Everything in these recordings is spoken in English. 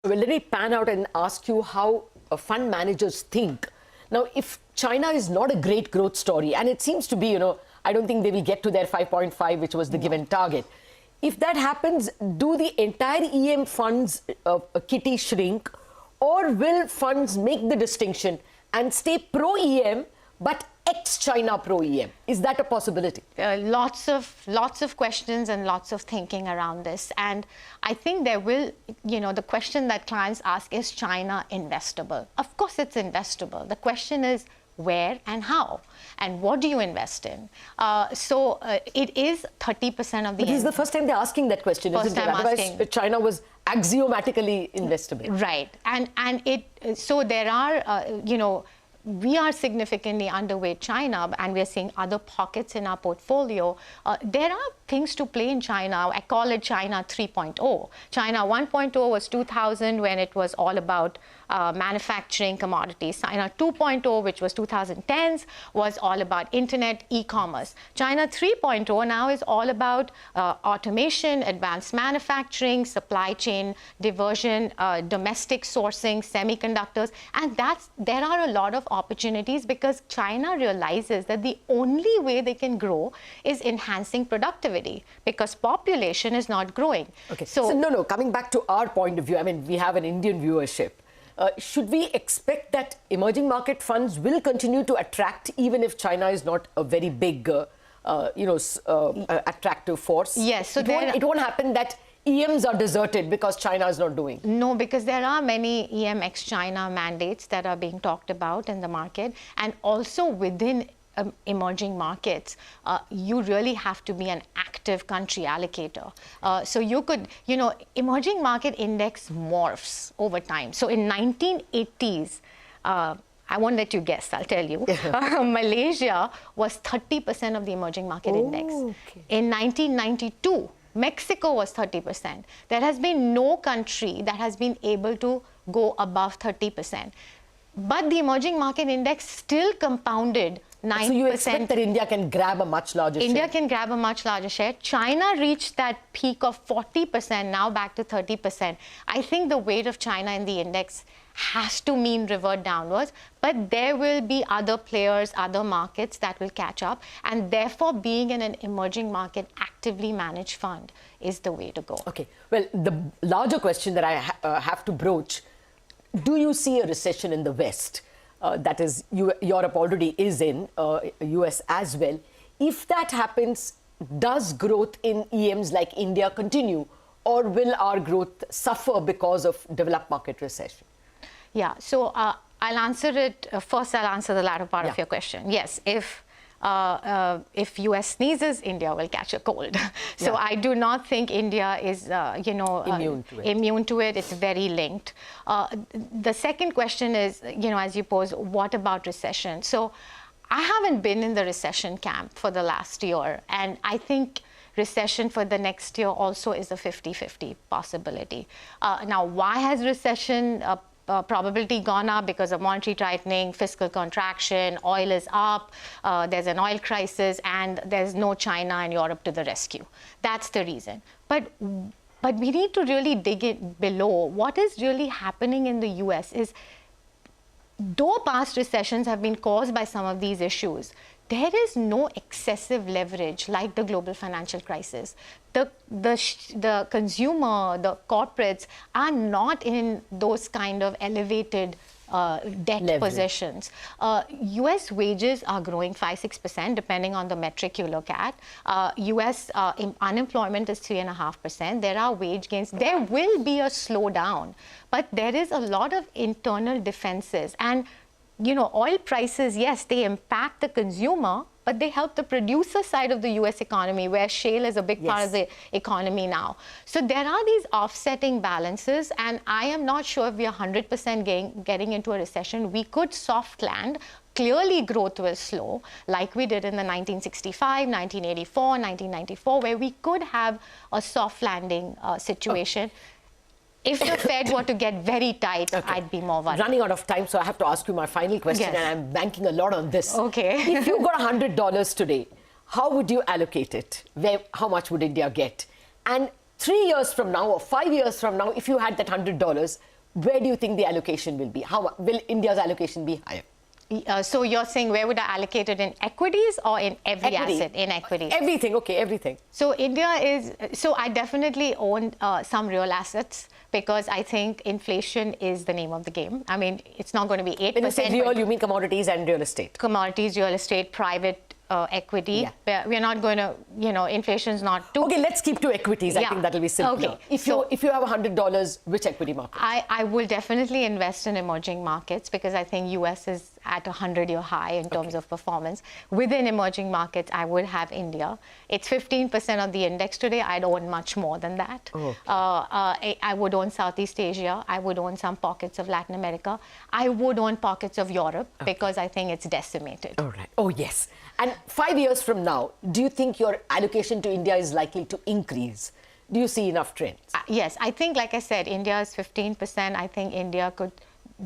Well, let me pan out and ask you how fund managers think. Now, if China is not a great growth story, and it seems to be, I don't think they will get to their 5.5, which was the given target. If that happens, do the entire EM funds kitty shrink, or will funds make the distinction and stay pro-EM, but ex-China pro-EM? Is that a possibility? Lots of questions and lots of thinking around this. And I think there will, the question that clients ask, is China investable? Of course it's investable. The question is where and how, and what do you invest in? It is 30% of the... But this is the first time they're asking that question, isn't it? Otherwise, China was axiomatically investable. Right. So there are, we are significantly underweight China, and we're seeing other pockets in our portfolio. There are things to play in China. I call it China 3.0. China 1.0 was 2000, when it was all about manufacturing commodities. China 2.0, which was 2010s, was all about internet, e-commerce. China 3.0 now is all about automation, advanced manufacturing, supply chain diversion, domestic sourcing, semiconductors, and there are a lot of opportunities, because China realizes that the only way they can grow is enhancing productivity, because population is not growing. Okay. So coming back to our point of view, I mean, we have an Indian viewership. Should we expect that emerging market funds will continue to attract, even if China is not a very big, attractive force? Yes. So it won't happen that EMs are deserted because China is not doing. No, because there are many EM ex-China mandates that are being talked about in the market, and also within emerging markets, you really have to be an active country allocator. So you could, emerging market index morphs over time. So in 1980s, I won't let you guess, I'll tell you. Malaysia was 30% of the emerging market index. Okay. In 1992, Mexico was 30%. There has been no country that has been able to go above 30%. But the emerging market index still compounded 9%. So you expect that India can grab a much larger share? India can grab a much larger share. China reached that peak of 40%, now back to 30%. I think the weight of China in the index has to mean revert downwards, but there will be other players, other markets that will catch up, and therefore being in an emerging market actively managed fund is the way to go. Okay. Well, the larger question that I have to broach, do you see a recession in the West? That is, Europe already is in, US as well. If that happens, does growth in EMs like India continue, or will our growth suffer because of developed market recession? Yeah, so I'll answer it. First, I'll answer the latter part of your question. Yes, if US sneezes, India will catch a cold. So I do not think India is, immune to it. It's very linked. The second question is, as you pose, what about recession? So I haven't been in the recession camp for the last year, and I think recession for the next year also is a 50-50 possibility. Now, why has recession probability gone up? Because of monetary tightening, fiscal contraction, oil is up, there's an oil crisis, and there's no China and Europe to the rescue. That's the reason. But we need to really dig it below. What is really happening in the US is, though past recessions have been caused by some of these issues, there is no excessive leverage like the global financial crisis. The consumer, the corporates are not in those kind of elevated debt leverage positions. US wages are growing 5-6%, depending on the metric you look at. US unemployment is 3.5%. There are wage gains. There will be a slowdown, but there is a lot of internal defenses. And oil prices, yes, they impact the consumer, but they help the producer side of the US economy, where shale is a big part of the economy now. So there are these offsetting balances, and I am not sure if we are 100% getting into a recession. We could soft land. Clearly, growth will slow, like we did in the 1965, 1984, 1994, where we could have a soft landing situation. If the Fed were to get very tight, I'd be more worried. Running out of time, so I have to ask you my final question, and I'm banking a lot on this. Okay. If you got $100 today, how would you allocate it? How much would India get? And 3 years from now or 5 years from now, if you had that $100, where do you think the allocation will be? How will India's allocation be higher? So you're saying where would I allocate it, in equities or in every asset? In equities. Everything, okay, everything. So I definitely own some real assets because I think inflation is the name of the game. I mean, it's not going to be 8%. When you say real, you mean commodities and real estate? Commodities, real estate, private equity. Yeah. We're not going to, inflation's not too... Okay, let's keep to equities. I think that'll be simpler. Okay. If you have $100, which equity market? I will definitely invest in emerging markets because I think US is at a 100-year high in terms of performance. Within emerging markets, I would have India. It's 15% of the index today. I'd own much more than that. Okay. I would own Southeast Asia. I would own some pockets of Latin America. I would own pockets of Europe because I think it's decimated. All right. Oh, yes. And 5 years from now, do you think your allocation to India is likely to increase? Do you see enough trends? Yes. I think, like I said, India is 15%. I think India could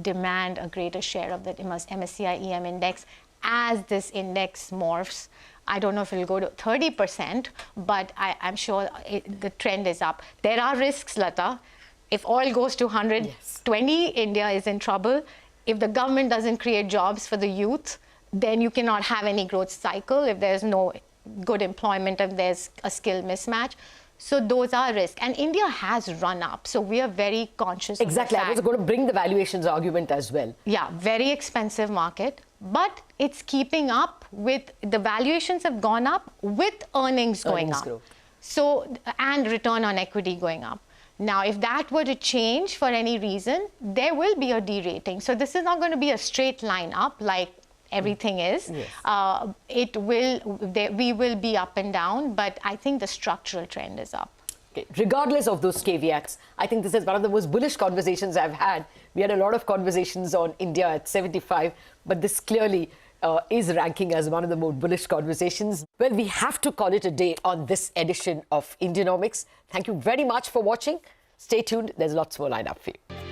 demand a greater share of the MSCI EM index as this index morphs. I don't know if it'll go to 30%, but I'm sure the trend is up. There are risks, Lata. If oil goes to 120, India is in trouble. If the government doesn't create jobs for the youth, then you cannot have any growth cycle if there's no good employment, if there's a skill mismatch. So those are risks. And India has run up. So we are very conscious Exactly. of the fact. I was going to bring the valuations argument as well. Yeah, very expensive market. But it's keeping up with, the valuations have gone up with earnings going up. Growth. So, and return on equity going up. Now, if that were to change for any reason, there will be a derating. So this is not going to be a straight line up like everything is. Yes. We will be up and down, but I think the structural trend is up. Okay. Regardless of those caveats, I think this is one of the most bullish conversations I've had. We had a lot of conversations on India at 75, but this clearly is ranking as one of the more bullish conversations. Well, we have to call it a day on this edition of Indianomics. Thank you very much for watching. Stay tuned. There's lots more lined up for you.